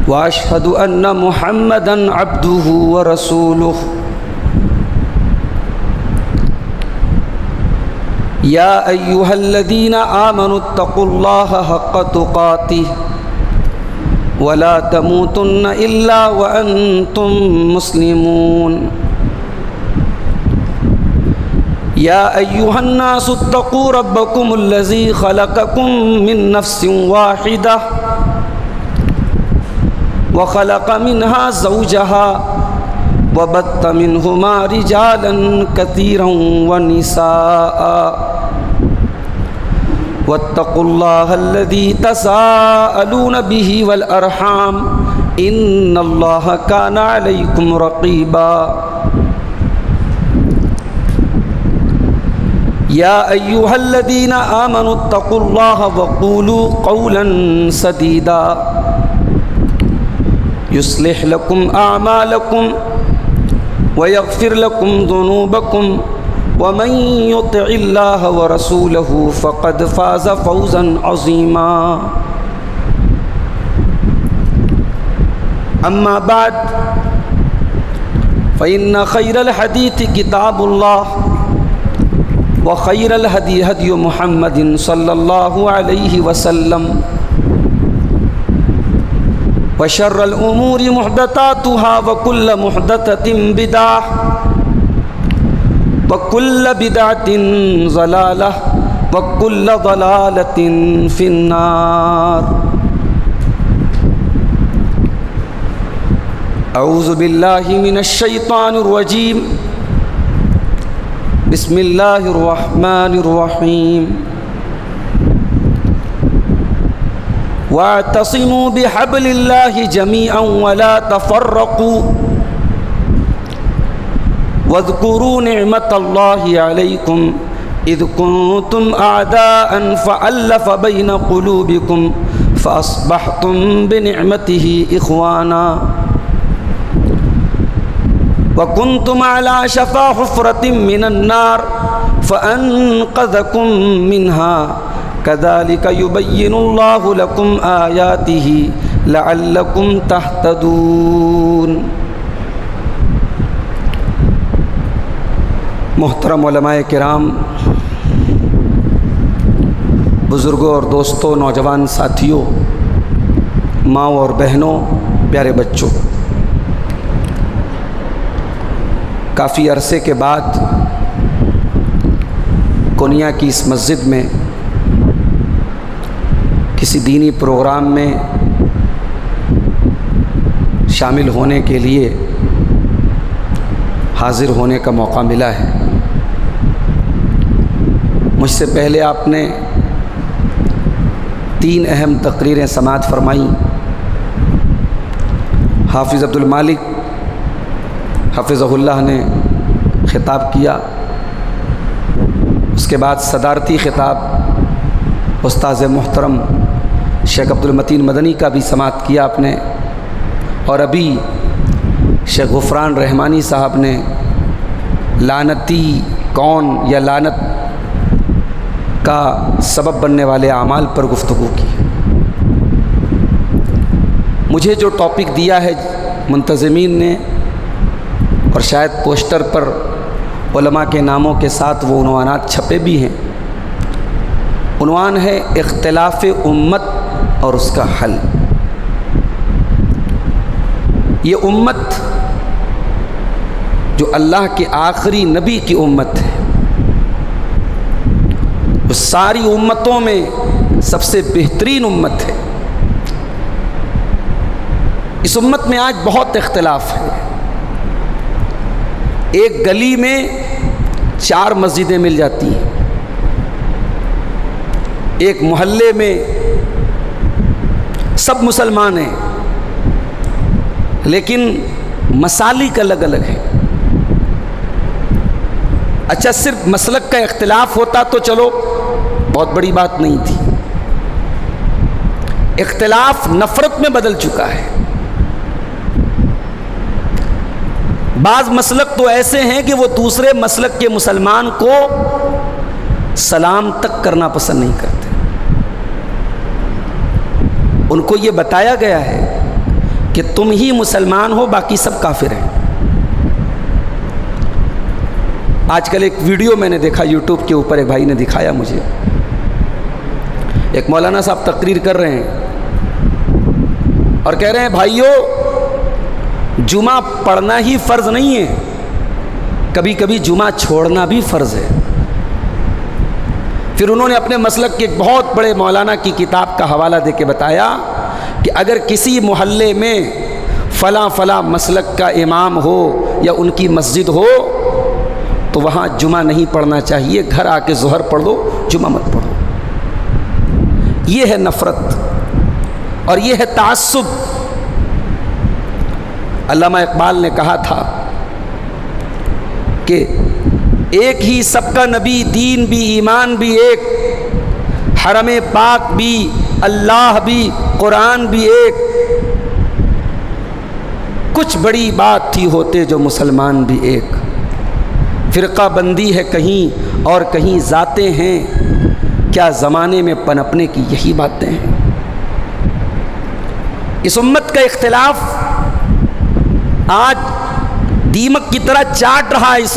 واشهد ان محمدا عبده ورسوله يا ايها الذين آمنوا اتقوا الله حق تقاته ولا تموتن الا وانتم مسلمون يا ايها الناس اتقوا ربكم الذي خلقكم من نفس واحدة وخلق منها زوجها وبث منهما رجالا كثيرا ونساء واتقوا الله الذي تساءلون به والأرحام إن الله كان عليكم رقيبا يا أيها الذين آمنوا اتقوا الله وقولوا قولا سديدا يصلح لكم أعمالكم ويغفر لكم ذنوبكم ومن يطع الله ورسوله فقد فاز فوزا عظيما أما بعد فإن خير الحديث كتاب الله وخير الهدي هدي محمد صلى الله عليه وسلم وشر الأمور محدثاتها وكل محدثة بدعة وكل بدعة ضلالة وكل ضلالة في النار أعوذ بالله من الشيطان الرجيم بسم الله الرحمن الرحيم واعتصموا بحبل الله جميعا ولا تفرقوا واذكروا نعمة الله عليكم إذ كنتم أعداء فألف بين قلوبكم فأصبحتم بنعمته إخوانا وكنتم على شفا حفرة من النار فأنقذكم منها كذلك يبين الله لكم آياته لعلكم تهتدون۔ محترم علماء کرام، بزرگوں اور دوستوں، نوجوان ساتھیوں، ماں اور بہنوں، پیارے بچوں، کافی عرصے کے بعد کونیا کی اس مسجد میں کسی دینی پروگرام میں شامل ہونے کے لیے حاضر ہونے کا موقع ملا ہے۔ مجھ سے پہلے آپ نے 3 اہم تقریریں سماعت فرمائیں۔ حافظ عبدالمالک حفظہ اللہ نے خطاب کیا، اس کے بعد صدارتی خطاب استاذ محترم شیخ عبدالمتین مدنی کا بھی سماعت کیا آپ نے، اور ابھی شیخ غفران رحمانی صاحب نے لعنتی کون یا لعنت کا سبب بننے والے اعمال پر گفتگو کی۔ مجھے جو ٹاپک دیا ہے منتظمین نے، اور شاید پوسٹر پر علماء کے ناموں کے ساتھ وہ عنوانات چھپے بھی ہیں، عنوان ہے اختلاف امت اور اس کا حل۔ یہ امت جو اللہ کے آخری نبی کی امت ہے، وہ ساری امتوں میں سب سے بہترین امت ہے۔ اس امت میں آج بہت اختلاف ہے۔ ایک گلی میں 4 مسجدیں مل جاتی ہیں، ایک محلے میں سب مسلمان ہیں لیکن مسالک الگ الگ ہیں۔ اچھا، صرف مسلک کا اختلاف ہوتا تو چلو بہت بڑی بات نہیں تھی، اختلاف نفرت میں بدل چکا ہے۔ بعض مسلک تو ایسے ہیں کہ وہ دوسرے مسلک کے مسلمان کو سلام تک کرنا پسند نہیں کرتے۔ ان کو یہ بتایا گیا ہے کہ تم ہی مسلمان ہو، باقی سب کافر ہیں۔ آج کل ایک ویڈیو میں نے دیکھا یوٹیوب کے اوپر، ایک بھائی نے دکھایا مجھے، ایک مولانا صاحب تقریر کر رہے ہیں اور کہہ رہے ہیں بھائیو جمعہ پڑھنا ہی فرض نہیں ہے، کبھی کبھی جمعہ چھوڑنا بھی فرض ہے۔ پھر انہوں نے اپنے مسلک کے ایک بہت بڑے مولانا کی کتاب کا حوالہ دے کے بتایا کہ اگر کسی محلے میں فلاں فلاں مسلک کا امام ہو یا ان کی مسجد ہو تو وہاں جمعہ نہیں پڑھنا چاہیے، گھر آ کے ظہر پڑھ لو، جمعہ مت پڑھو۔ یہ ہے نفرت اور یہ ہے تعصب۔ علامہ اقبال نے کہا تھا کہ ایک ہی سب کا نبی، دین بھی ایمان بھی ایک، حرم پاک بھی اللہ بھی قرآن بھی ایک، کچھ بڑی بات تھی ہوتے جو مسلمان بھی ایک، فرقہ بندی ہے کہیں اور کہیں ذاتیں ہیں، کیا زمانے میں پنپنے کی یہی باتیں ہیں۔ اس امت کا اختلاف آج دیمک کی طرح چاٹ رہا ہے، اس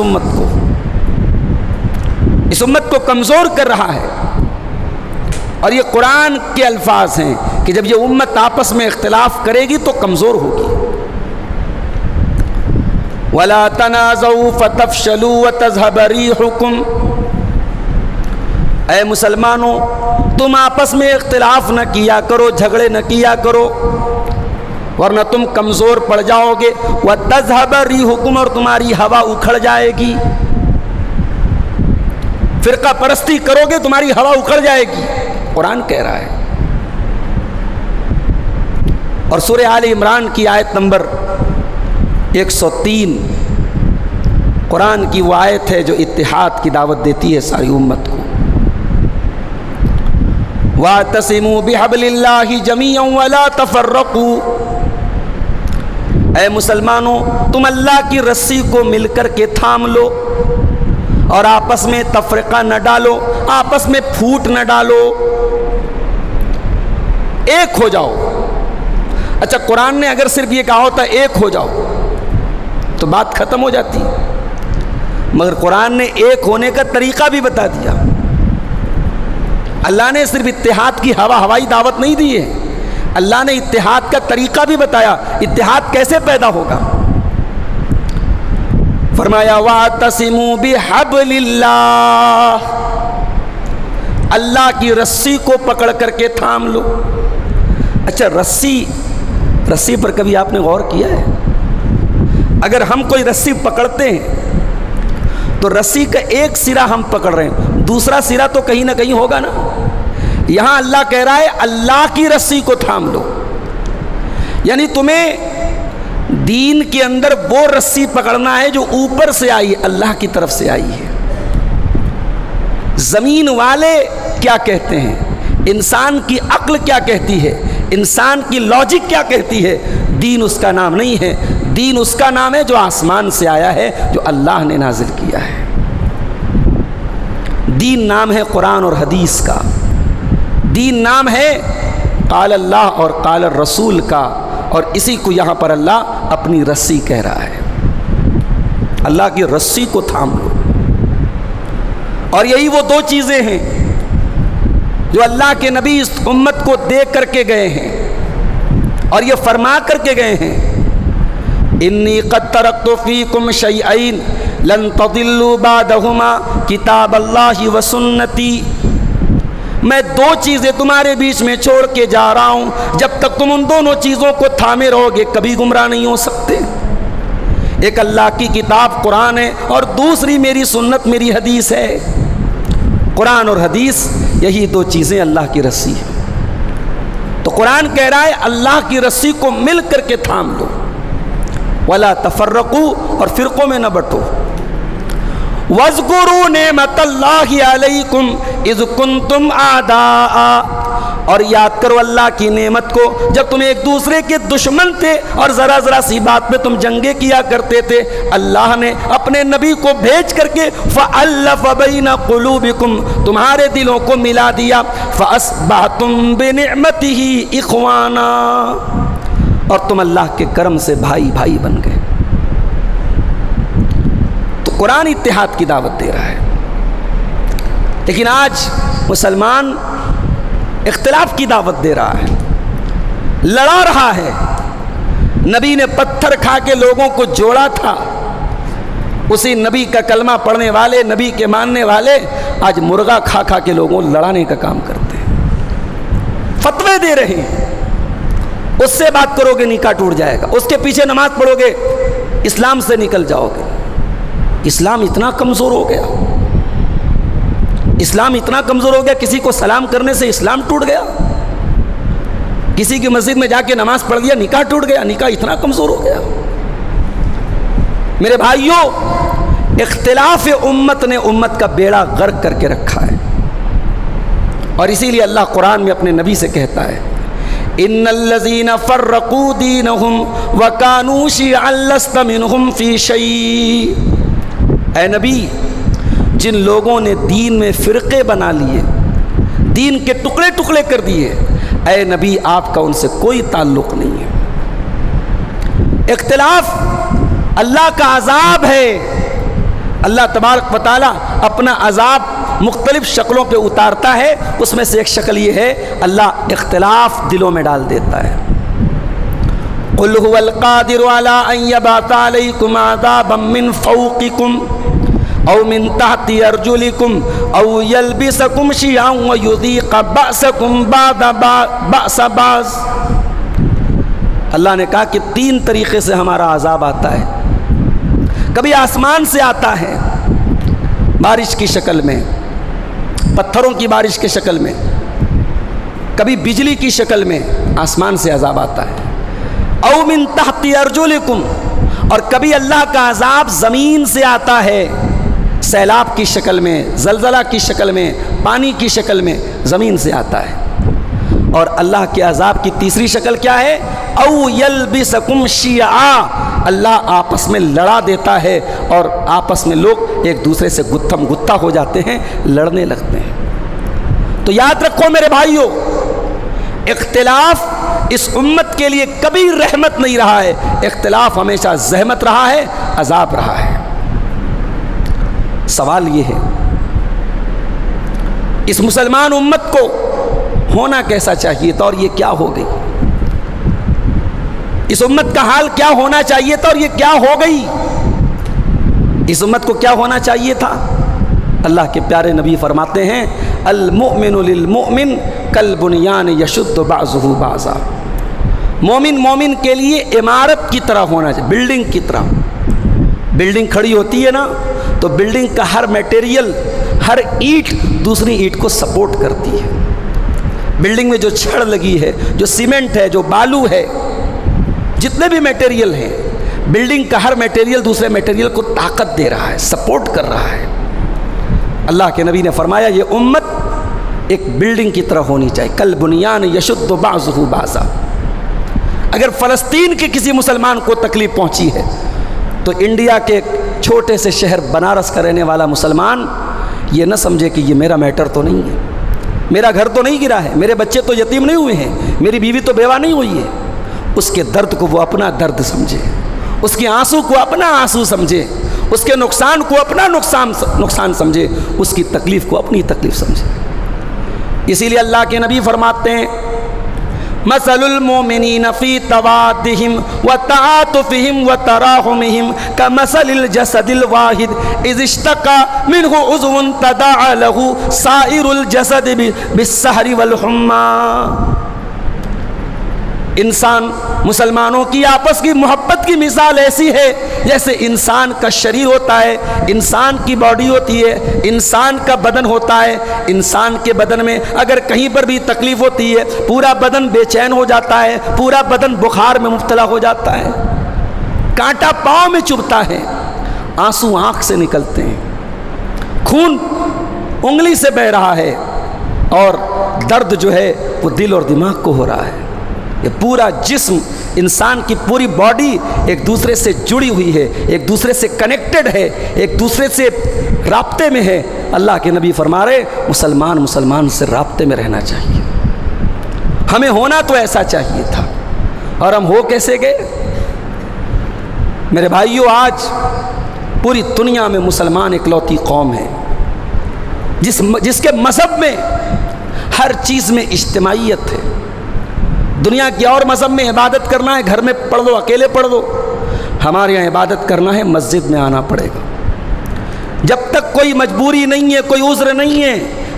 امت کو کمزور کر رہا ہے، اور یہ قرآن کے الفاظ ہیں کہ جب یہ امت آپس میں اختلاف کرے گی تو کمزور ہوگی۔ وَلَا تَنَازَعُوا فَتَفْشَلُوا وَتَذْهَبَ رِيحُكُمْ، اے مسلمانوں تم آپس میں اختلاف نہ کیا کرو، جھگڑے نہ کیا کرو، ورنہ تم کمزور پڑ جاؤ گے۔ وَتَذْهَبَ رِيحُكُمْ، اور تمہاری ہوا اکھڑ جائے گی۔ فرقہ پرستی کرو گے تمہاری ہوا اکھڑ جائے گی، قرآن کہہ رہا ہے۔ اور سورہ آل عمران کی آیت نمبر 103 قرآن کی وہ آیت ہے جو اتحاد کی دعوت دیتی ہے ساری امت کو۔ وَاعْتَصِمُوا بِحَبْلِ اللَّهِ جَمِيعًا وَلَا تَفَرَّقُوا، اے مسلمانوں تم اللہ کی رسی کو مل کر کے تھام لو اور آپس میں تفرقہ نہ ڈالو، آپس میں پھوٹ نہ ڈالو، ایک ہو جاؤ۔ اچھا قرآن نے اگر صرف یہ کہا ہوتا ایک ہو جاؤ تو بات ختم ہو جاتی، مگر قرآن نے ایک ہونے کا طریقہ بھی بتا دیا۔ اللہ نے صرف اتحاد کی ہوائی دعوت نہیں دی ہے، اللہ نے اتحاد کا طریقہ بھی بتایا، اتحاد کیسے پیدا ہوگا۔ فرمایا وَاعْتَصِمُوا بِحَبْلِ اللَّهِ، اللہ کی رسی کو پکڑ کر کے تھام لو۔ اچھا رسی پر کبھی آپ نے غور کیا ہے؟ اگر ہم کوئی رسی پکڑتے ہیں تو رسی کا ایک سرا ہم پکڑ رہے ہیں، دوسرا سرا تو کہیں نہ کہیں ہوگا نا۔ یہاں اللہ کہہ رہا ہے اللہ کی رسی کو تھام لو، یعنی تمہیں دین کے اندر وہ رسی پکڑنا ہے جو اوپر سے آئی ہے، اللہ کی طرف سے آئی ہے۔ زمین والے کیا کہتے ہیں، انسان کی عقل کیا کہتی ہے، انسان کی لاجک کیا کہتی ہے، دین اس کا نام نہیں ہے۔ دین اس کا نام ہے جو آسمان سے آیا ہے، جو اللہ نے نازل کیا ہے۔ دین نام ہے قرآن اور حدیث کا، دین نام ہے قال اللہ اور قال الرسول کا، اور اسی کو یہاں پر اللہ اپنی رسی کہہ رہا ہے۔ اللہ کی رسی کو تھام لو، اور یہی وہ دو چیزیں ہیں جو اللہ کے نبی اس امت کو دے کر کے گئے ہیں اور یہ فرما کر کے گئے ہیں، انی قد ترکت فیکم شیئین لن تضلوا بعدہما کتاب اللہ و سنتی، میں دو چیزیں تمہارے بیچ میں چھوڑ کے جا رہا ہوں، جب تک تم ان دونوں چیزوں کو تھامے رہو گے کبھی گمراہ نہیں ہو سکتے۔ ایک اللہ کی کتاب قرآن ہے اور دوسری میری سنت، میری حدیث ہے۔ قرآن اور حدیث یہی دو چیزیں اللہ کی رسی ہے۔ تو قرآن کہہ رہا ہے اللہ کی رسی کو مل کر کے تھام لو، ولا تفرقوا، اور فرقوں میں نہ بٹو۔ وَاذْكُرُوا نِعْمَةَ اللَّهِ عَلَيْكُمْ إِذْ كُنْتُمْ أَعْدَاءً، اور یاد کرو اللہ کی نعمت کو جب تم ایک دوسرے کے دشمن تھے اور ذرا ذرا سی بات پہ تم جنگیں کیا کرتے تھے، اللہ نے اپنے نبی کو بھیج کر کے فَأَلَّفَ بَيْنَ قُلُوبِكُمْ، تمہارے دلوں کو ملا دیا، فَأَصْبَحْتُمْ بِنِعْمَتِهِ إِخْوَانًا، اور تم اللہ کے کرم سے بھائی بھائی بن گئے۔ تو قرآن اتحاد کی دعوت دے رہا ہے، لیکن آج مسلمان اختلاف کی دعوت دے رہا ہے، لڑا رہا ہے۔ نبی نے پتھر کھا کے لوگوں کو جوڑا تھا، اسی نبی کا کلمہ پڑھنے والے، نبی کے ماننے والے آج مرغا کھا کھا کے لوگوں لڑانے کا کام کرتے ہیں، فتوے دے رہے ہیں۔ اس سے بات کرو گے نکاح ٹوٹ جائے گا، اس کے پیچھے نماز پڑھو گے اسلام سے نکل جاؤ گے۔ اسلام اتنا کمزور ہو گیا، اسلام اتنا کمزور ہو گیا، کسی کو سلام کرنے سے اسلام ٹوٹ گیا، کسی کی مسجد میں جا کے نماز پڑھ لیا نکاح ٹوٹ گیا، نکاح اتنا کمزور ہو گیا۔ میرے بھائیوں، اختلاف امت نے امت کا بیڑا غرق کر کے رکھا ہے، اور اسی لیے اللہ قرآن میں اپنے نبی سے کہتا ہے ان الذین فرقوا دینہم وکانوا شیعا لست منہم فی شیء۔ اے نبی، جن لوگوں نے دین میں فرقے بنا لیے، دین کے ٹکڑے ٹکڑے کر دیے، اے نبی آپ کا ان سے کوئی تعلق نہیں ہے۔ اختلاف اللہ کا عذاب ہے۔ اللہ تبارک و تعالیٰ اپنا عذاب مختلف شکلوں پہ اتارتا ہے، اس میں سے ایک شکل یہ ہے اللہ اختلاف دلوں میں ڈال دیتا ہے۔ قل هو القادر على ان يبعث عليكم عذابا من فوقكم او من تحت ارجلكم او يلبسكم شيعا ويذيق بأسكم بعض بأس بعض۔ اللہ نے کہا کہ تین طریقے سے ہمارا عذاب آتا ہے۔ کبھی آسمان سے آتا ہے بارش کی شکل میں، پتھروں کی بارش کی شکل میں، کبھی بجلی کی شکل میں آسمان سے عذاب آتا ہے، او من تحت ارجلکم، اور کبھی اللہ کا عذاب زمین سے آتا ہے، سیلاب کی شکل میں، زلزلہ کی شکل میں، پانی کی شکل میں زمین سے آتا ہے۔ اور اللہ کے عذاب کی تیسری شکل کیا ہے؟ او یلبسکم شیعا، اللہ آپس میں لڑا دیتا ہے اور آپس میں لوگ ایک دوسرے سے گتھم گتھا ہو جاتے ہیں، لڑنے لگتے ہیں۔ تو یاد رکھو میرے بھائیوں، اختلاف اس امت کے لیے کبھی رحمت نہیں رہا ہے، اختلاف ہمیشہ زحمت رہا ہے، عذاب رہا ہے۔ سوال یہ ہے اس مسلمان امت کو ہونا کیسا چاہیے تھا اور یہ کیا ہو گئی؟ اس امت کا حال کیا ہونا چاہیے تھا اور یہ کیا ہو گئی؟ اس امت کو کیا ہونا چاہیے تھا؟ اللہ کے پیارے نبی فرماتے ہیں المؤمن للمؤمن کالبنیان یشد بعضہ بعضا۔ مومن مومن کے لیے عمارت کی طرح ہونا چاہیے، بلڈنگ کی طرح۔ بلڈنگ کھڑی ہوتی ہے نا تو بلڈنگ کا ہر میٹیریل، ہر اینٹ دوسری اینٹ کو سپورٹ کرتی ہے۔ بلڈنگ میں جو چھڑ لگی ہے، جو سیمنٹ ہے، جو بالو ہے، جتنے بھی میٹیریل ہیں، بلڈنگ کا ہر میٹیریل دوسرے میٹیریل کو طاقت دے رہا ہے، سپورٹ کر رہا ہے۔ اللہ کے نبی نے فرمایا یہ امت ایک بلڈنگ کی طرح ہونی چاہیے، کل بنیان یشد بعضہ بعضا۔ اگر فلسطین کے کسی مسلمان کو تکلیف پہنچی ہے تو انڈیا کے ایک چھوٹے سے شہر بنارس کا رہنے والا مسلمان یہ نہ سمجھے کہ یہ میرا میٹر تو نہیں ہے، میرا گھر تو نہیں گرا ہے، میرے بچے تو یتیم نہیں ہوئے ہیں، میری بیوی تو بیوہ نہیں ہوئی ہے۔ اس کے درد کو وہ اپنا درد سمجھے، اس کے آنسو کو اپنا آنسو سمجھے، اس کے نقصان کو اپنا نقصان سمجھے، اس کی تکلیف کو اپنی تکلیف سمجھے۔ اسی لیے اللہ کے نبی فرماتے ہیں مثل المؤمنین فی توادہم وتعاطفہم وتراحمہم کمثل الجسد الواحد اذ اشتکا منہ عضو تداعی لہ سائر الجسد بالسہر والحمى۔ انسان مسلمانوں کی آپس کی محبت کی مثال ایسی ہے جیسے انسان کا شریر ہوتا ہے، انسان کی باڈی ہوتی ہے، انسان کا بدن ہوتا ہے۔ انسان کے بدن میں اگر کہیں پر بھی تکلیف ہوتی ہے پورا بدن بے چین ہو جاتا ہے، پورا بدن بخار میں مبتلا ہو جاتا ہے، کانٹا پاؤں میں چبھتا ہے، آنسو آنکھ سے نکلتے ہیں، خون انگلی سے بہہ رہا ہے، اور درد جو ہے وہ دل اور دماغ کو ہو رہا ہے۔ یہ پورا جسم، انسان کی پوری باڈی ایک دوسرے سے جڑی ہوئی ہے، ایک دوسرے سے کنیکٹڈ ہے، ایک دوسرے سے رابطے میں ہے۔ اللہ کے نبی فرما رہے مسلمان سے رابطے میں رہنا چاہیے، ہمیں ہونا تو ایسا چاہیے تھا۔ اور ہم ہو کیسے گئے؟ میرے بھائیوں، آج پوری دنیا میں مسلمان اکلوتی قوم ہے جس کے مذہب میں ہر چیز میں اجتماعیت ہے۔ دنیا کے اور مذہب میں عبادت کرنا ہے گھر میں پڑھ دو، اکیلے پڑھ دو، ہمارے یہاں عبادت کرنا ہے مسجد میں آنا پڑے گا۔ جب تک کوئی مجبوری نہیں ہے، کوئی عذر نہیں ہے،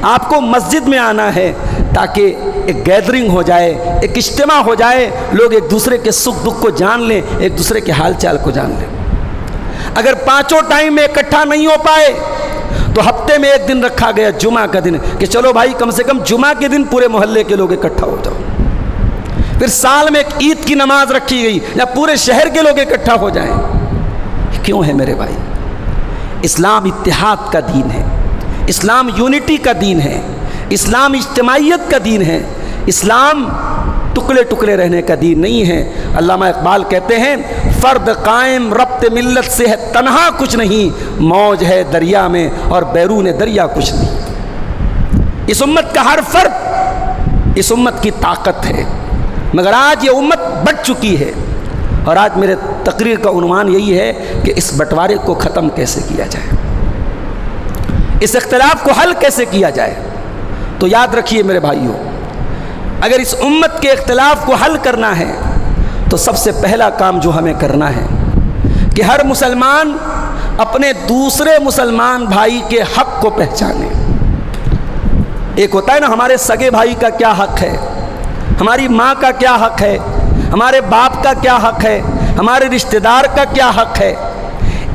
آپ کو مسجد میں آنا ہے تاکہ ایک گیدرنگ ہو جائے، ایک اجتماع ہو جائے، لوگ ایک دوسرے کے سکھ دکھ کو جان لیں، ایک دوسرے کے حال چال کو جان لیں۔ اگر پانچوں ٹائم میں اکٹھا نہیں ہو پائے تو ہفتے میں ایک دن رکھا گیا جمعہ کا دن کہ چلو بھائی کم سے کم جمعہ کے دن پورے محلے کے لوگ اکٹھا ہو جاؤ۔ پھر سال میں ایک عید کی نماز رکھی گئی یا پورے شہر کے لوگ اکٹھا ہو جائیں۔ کیوں ہے میرے بھائی؟ اسلام اتحاد کا دین ہے، اسلام یونٹی کا دین ہے، اسلام اجتماعیت کا دین ہے، اسلام ٹکڑے ٹکڑے رہنے کا دین نہیں ہے۔ علامہ اقبال کہتے ہیں فرد قائم ربط ملت سے ہے تنہا کچھ نہیں، موج ہے دریا میں اور بیرون دریا کچھ نہیں۔ اس امت کا ہر فرد اس امت کی طاقت ہے، مگر آج یہ امت بٹ چکی ہے، اور آج میرے تقریر کا عنوان یہی ہے کہ اس بٹوارے کو ختم کیسے کیا جائے، اس اختلاف کو حل کیسے کیا جائے۔ تو یاد رکھیے میرے بھائیوں، اگر اس امت کے اختلاف کو حل کرنا ہے تو سب سے پہلا کام جو ہمیں کرنا ہے کہ ہر مسلمان اپنے دوسرے مسلمان بھائی کے حق کو پہچانے۔ ایک ہوتا ہے نا ہمارے سگے بھائی کا کیا حق ہے، ہماری ماں کا کیا حق ہے، ہمارے باپ کا کیا حق ہے، ہمارے رشتہ دار کا کیا حق ہے۔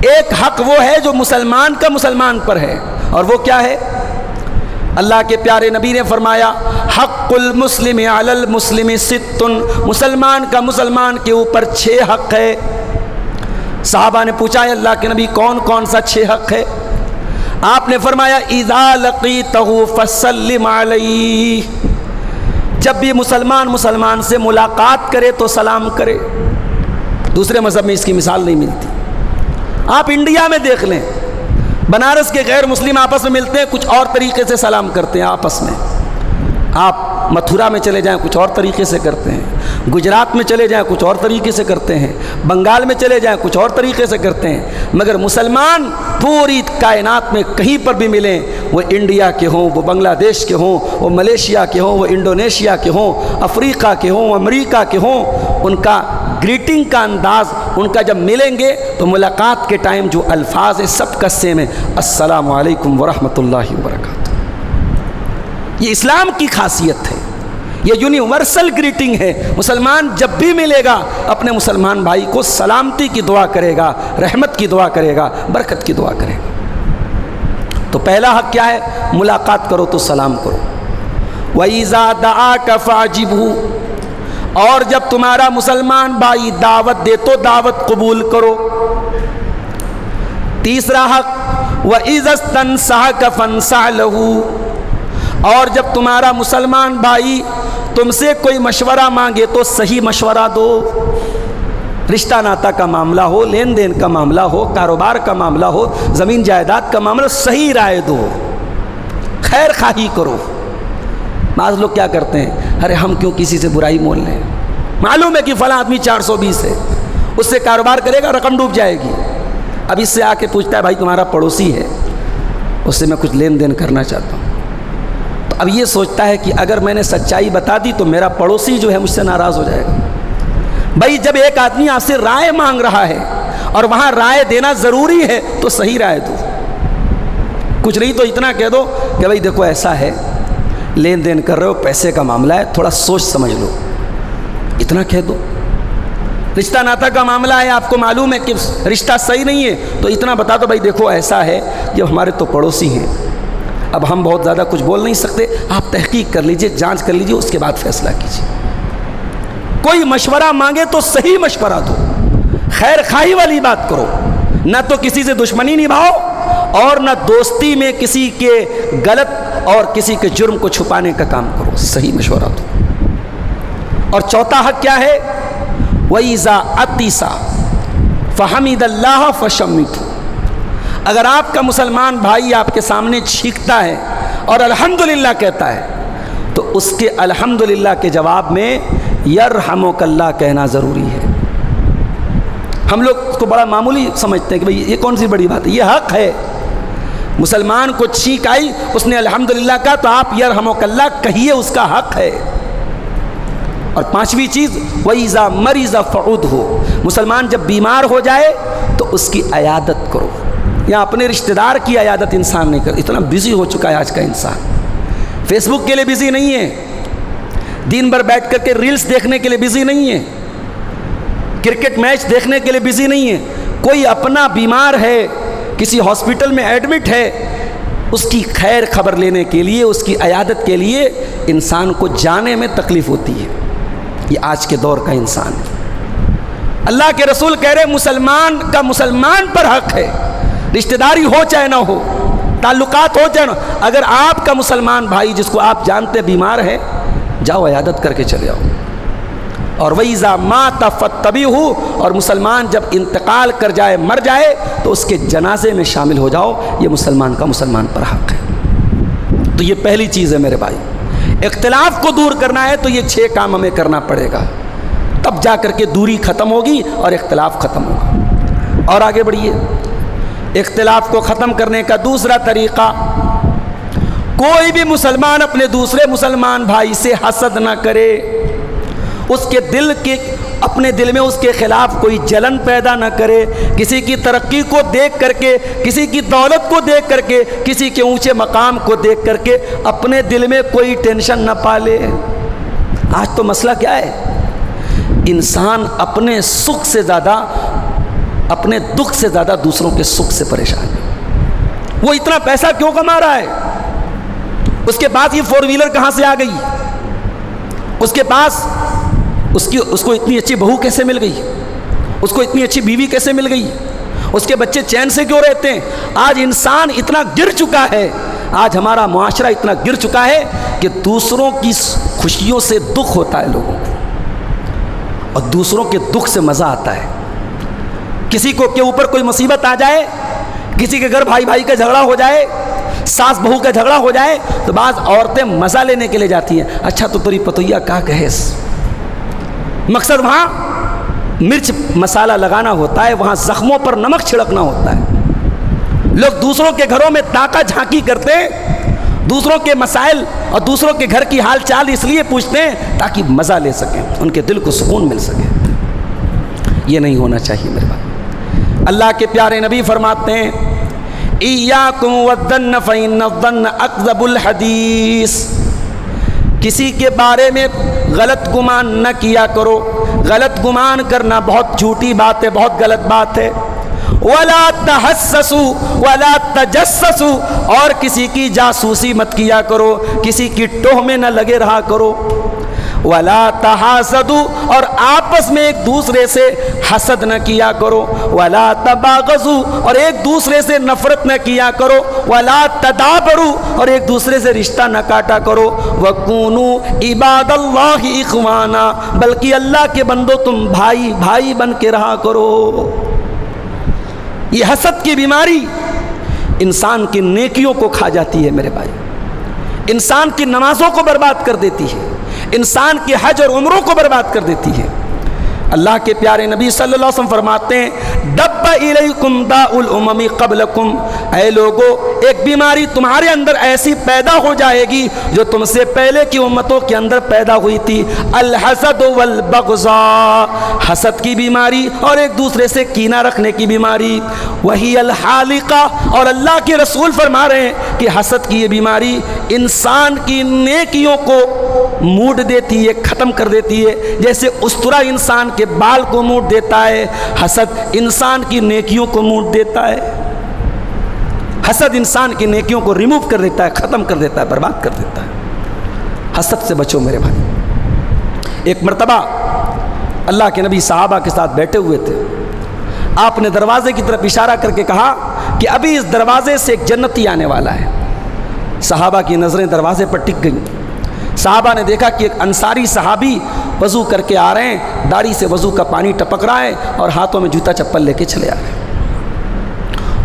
ایک حق وہ ہے جو مسلمان کا مسلمان پر ہے، اور وہ کیا ہے؟ اللہ کے پیارے نبی نے فرمایا حق المسلم علی المسلم ست، مسلمان کا مسلمان کے اوپر 6 حق ہے۔ صحابہ نے پوچھا ہے اللہ کے نبی کون کون سا 6 حق ہے؟ آپ نے فرمایا اذا لقیتہ فسلم علیہ، جب بھی مسلمان سے ملاقات کرے تو سلام کرے۔ دوسرے مذہب میں اس کی مثال نہیں ملتی۔ آپ انڈیا میں دیکھ لیں، بنارس کے غیر مسلم آپس میں ملتے ہیں کچھ اور طریقے سے سلام کرتے ہیں آپس میں۔ آپ متھرا میں چلے جائیں کچھ اور طریقے سے کرتے ہیں، گجرات میں چلے جائیں کچھ اور طریقے سے کرتے ہیں، بنگال میں چلے جائیں کچھ اور طریقے سے کرتے ہیں، مگر مسلمان پوری کائنات میں کہیں پر بھی ملیں، وہ انڈیا کے ہوں، وہ بنگلہ دیش کے ہوں، وہ ملیشیا کے ہوں، وہ انڈونیشیا کے ہوں، افریقہ کے ہوں، امریکہ کے ہوں، ان کا گریٹنگ کا انداز، ان کا جب ملیں گے تو ملاقات کے ٹائم جو الفاظ ہیں سب کا سیم ہے، السلام علیکم ورحمۃ اللہ وبرکاتہ۔ یہ اسلام کی خاصیت ہے، یہ یونیورسل گریٹنگ ہے۔ مسلمان جب بھی ملے گا اپنے مسلمان بھائی کو سلامتی کی دعا کرے گا، رحمت کی دعا کرے گا، برکت کی دعا کرے گا۔ تو پہلا حق کیا ہے؟ ملاقات کرو تو سلام کرو۔ وَإِذَا دَعَاكَ فَأَجِبْهُ، اور جب تمہارا مسلمان بھائی دعوت دے تو دعوت قبول کرو۔ تیسرا حق وَإِذَا اسْتَنصَحَكَ فَانصَحْ لَهُ، اور جب تمہارا مسلمان بھائی تم سے کوئی مشورہ مانگے تو صحیح مشورہ دو۔ رشتہ ناتا کا معاملہ ہو، لین دین کا معاملہ ہو، کاروبار کا معاملہ ہو، زمین جائیداد کا معاملہ، صحیح رائے دو، خیر خواہی کرو۔ بعض لوگ کیا کرتے ہیں، ارے ہم کیوں کسی سے برائی مول لیں، معلوم ہے کہ فلاں آدمی 420 ہے، اس سے کاروبار کرے گا رقم ڈوب جائے گی، اب اس سے آ کے پوچھتا ہے بھائی تمہارا پڑوسی ہے، اس سے میں کچھ لین دین کرنا چاہتا ہوں، تو اب یہ سوچتا ہے کہ اگر میں نے سچائی بتا دی تو میرا پڑوسی جو ہے مجھ سے ناراض ہو جائے گا۔ بھائی جب ایک آدمی آپ سے رائے مانگ رہا ہے اور وہاں رائے دینا ضروری ہے تو صحیح رائے دو، کچھ نہیں تو اتنا کہہ دو کہ بھائی دیکھو ایسا ہے، لین دین کر رہے ہو، پیسے کا معاملہ ہے، تھوڑا سوچ سمجھ لو، اتنا کہہ دو۔ رشتہ ناتا کا معاملہ ہے، آپ کو معلوم ہے کہ رشتہ صحیح نہیں ہے تو اتنا بتا دو بھائی دیکھو ایسا ہے، جب ہمارے تو پڑوسی ہیں، اب ہم بہت زیادہ کچھ بول نہیں سکتے، آپ تحقیق کر لیجئے، جانچ کر لیجئے، اس کے بعد فیصلہ کیجئے۔ کوئی مشورہ مانگے تو صحیح مشورہ دو، خیر خواہی والی بات کرو، نہ تو کسی سے دشمنی نبھاؤ اور نہ دوستی میں کسی کے غلط اور کسی کے جرم کو چھپانے کا کام کرو، صحیح مشورہ دو۔ اور چوتھا حق کیا ہے؟ وَإِذَا أَطِسَ فَحَمِدَ اللَّهَ فَشَمِّتُ، اگر آپ کا مسلمان بھائی آپ کے سامنے چھینکتا ہے اور الحمدللہ کہتا ہے تو اس کے الحمدللہ کے جواب میں یرحمک اللہ کہنا ضروری ہے۔ ہم لوگ اس کو بڑا معمولی سمجھتے ہیں کہ بھئی یہ کون سی بڑی بات ہے، یہ حق ہے۔ مسلمان کو چھینک آئی، اس نے الحمدللہ کہا تو آپ یرحمک اللہ کہیے، اس کا حق ہے۔ اور پانچویں چیز وَإِذَا مَرِضَ فَعُدْهُ، مسلمان جب بیمار ہو جائے تو اس کی عیادت کرو۔ یہاں اپنے رشتہ دار کی عیادت انسان نہیں کرتا، اتنا بزی ہو چکا ہے آج کا انسان، فیس بک کے لیے بزی نہیں ہے، دن بھر بیٹھ کر کے ریلز دیکھنے کے لیے بزی نہیں ہے، کرکٹ میچ دیکھنے کے لیے بزی نہیں ہے۔ کوئی اپنا بیمار ہے، کسی ہاسپٹل میں ایڈمٹ ہے، اس کی خیر خبر لینے کے لیے، اس کی عیادت کے لیے انسان کو جانے میں تکلیف ہوتی ہے۔ یہ آج کے دور کا انسان ہے۔ اللہ کے رسول کہہ رہے مسلمان کا مسلمان پر حق ہے، رشتہ داری ہو چاہے نہ ہو، تعلقات ہو چاہے نہ ہو، اگر آپ کا مسلمان بھائی جس کو آپ جانتے بیمار ہے، جاؤ عیادت کر کے چلے آؤ۔ اور وَإِذَا مَاتَ فَاتَّبِعْهُ، اور مسلمان جب انتقال کر جائے، مر جائے تو اس کے جنازے میں شامل ہو جاؤ، یہ مسلمان کا مسلمان پر حق ہے۔ تو یہ پہلی چیز ہے میرے بھائی، اختلاف کو دور کرنا ہے تو یہ 6 کام ہمیں کرنا پڑے گا، تب جا کر کے دوری ختم ہوگی اور اختلاف ختم ہوگا۔ اور آگے بڑھیے، اختلاف کو ختم کرنے کا دوسرا طریقہ، کوئی بھی مسلمان اپنے دوسرے مسلمان بھائی سے حسد نہ کرے، اس کے اپنے دل میں اس کے خلاف کوئی جلن پیدا نہ کرے، کسی کی ترقی کو دیکھ کر کے، کسی کی دولت کو دیکھ کر کے، کسی کے اونچے مقام کو دیکھ کر کے اپنے دل میں کوئی ٹینشن نہ پالے۔ آج تو مسئلہ کیا ہے، انسان اپنے سکھ سے زیادہ، اپنے دکھ سے زیادہ دوسروں کے سکھ سے پریشان ہے۔ وہ اتنا پیسہ کیوں کما رہا ہے، اس کے پاس یہ 4 ویلر کہاں سے آ گئی، اس کے پاس اس کو اتنی اچھی بہو کیسے مل گئی، اس کو اتنی اچھی بیوی کیسے مل گئی، اس کے بچے چین سے کیوں رہتے ہیں۔ آج انسان اتنا گر چکا ہے، آج ہمارا معاشرہ اتنا گر چکا ہے کہ دوسروں کی خوشیوں سے دکھ ہوتا ہے لوگوں کو، اور دوسروں کے دکھ سے مزہ آتا ہے۔ کسی کو کے اوپر کوئی مصیبت آ جائے، کسی کے گھر بھائی کا جھگڑا ہو جائے، ساس بہو کا جھگڑا ہو جائے، تو بعض عورتیں مزہ لینے کے لیے جاتی ہیں، اچھا تو تیری پتویا کا کہس، مقصد وہاں مرچ مسالہ لگانا ہوتا ہے، وہاں زخموں پر نمک چھڑکنا ہوتا ہے۔ لوگ دوسروں کے گھروں میں تاکہ جھانکی کرتے ہیں، دوسروں کے مسائل اور دوسروں کے گھر کی حال چال اس لیے پوچھتے ہیں تاکہ مزہ لے سکیں، ان کے دل کو سکون مل سکے۔ یہ نہیں ہونا چاہیے میرے بھائی۔ اللہ کے پیارے نبی فرماتے ہیں ایاکم والظن فإن الظن اکذب الحدیث، کسی کے بارے میں غلط گمان نہ کیا کرو، غلط گمان کرنا بہت جھوٹی بات ہے، بہت غلط بات ہے۔ وَلَا تَحَسَّسُوا وَلَا تَجَسَّسُوا، اور کسی کی جاسوسی مت کیا کرو، کسی کی ٹوہ میں نہ لگے رہا کرو۔ وَلَا تَحَاسَدُوا، اور آپس میں ایک دوسرے سے حسد نہ کیا کرو۔ وَلَا تَبَاغَضُوا، اور ایک دوسرے سے نفرت نہ کیا کرو۔ وَلَا تَدَابَرُوا، اور ایک دوسرے سے رشتہ نہ کاٹا کرو۔ وَكُونُوا عِبَادَ اللَّهِ إِخْوَانًا، بلکہ اللہ کے بندو تم بھائی بھائی بن کے رہا کرو۔ یہ حسد کی بیماری انسان کی نیکیوں کو کھا جاتی ہے میرے بھائی، انسان کی نمازوں کو برباد کر دیتی ہے، انسان کے حج اور عمروں کو برباد کر دیتی ہے۔ اللہ کے پیارے نبی صلی اللہ علیہ وسلم فرماتے ہیں دب الیکم داء الامم قبلکم، اے لوگو ایک بیماری تمہارے اندر ایسی پیدا ہو جائے گی جو تم سے پہلے کی امتوں کے اندر پیدا ہوئی تھی، الحسد والبغضاء، حسد کی بیماری اور ایک دوسرے سے کینہ رکھنے کی بیماری، وہی الحالقہ، اور اللہ کے رسول فرما رہے ہیں کہ حسد کی یہ بیماری انسان کی نیکیوں کو موڑ دیتی ہے، ختم کر دیتی ہے، جیسے استرا انسان کے بال کو موڑ دیتا ہے، حسد انسان کی نیکیوں کو موڑ دیتا ہے۔ حسد انسان کی نیکیوں کو ریموو کر دیتا ہے، ختم کر دیتا ہے، برباد کر دیتا ہے۔ حسد سے بچو میرے بھائی۔ ایک مرتبہ اللہ کے نبی صحابہ کے ساتھ بیٹھے ہوئے تھے، آپ نے دروازے کی طرف اشارہ کر کے کہا کہ ابھی اس دروازے سے ایک جنتی آنے والا ہے۔ صحابہ کی نظریں دروازے پر ٹک گئیں۔ صحابہ نے دیکھا کہ ایک انصاری صحابی وضو کر کے آ رہے ہیں، داڑھی سے وضو کا پانی ٹپک رہا ہے اور ہاتھوں میں جوتا چپل لے کے چلے آ رہے ہیں۔